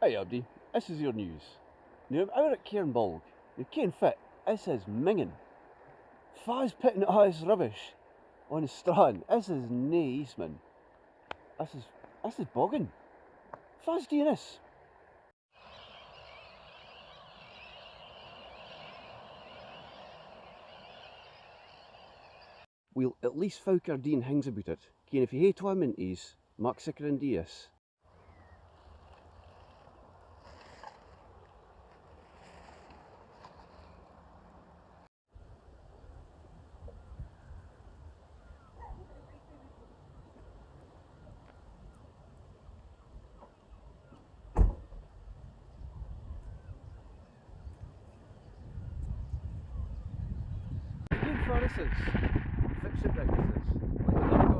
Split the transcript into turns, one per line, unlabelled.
Hey Abdi, this is your news. Now I'm out at Cairnbulg. Now Cairn Fit, this is minging. Fa's putting all his rubbish on the strand. This is nae Eastman. This is bogging. Fa's doing this. We'll at least folk our Dean hangs about it. Keen if you hate twa minties, Mark sicker and dias. Again for this is. Fix it breakfasts. Like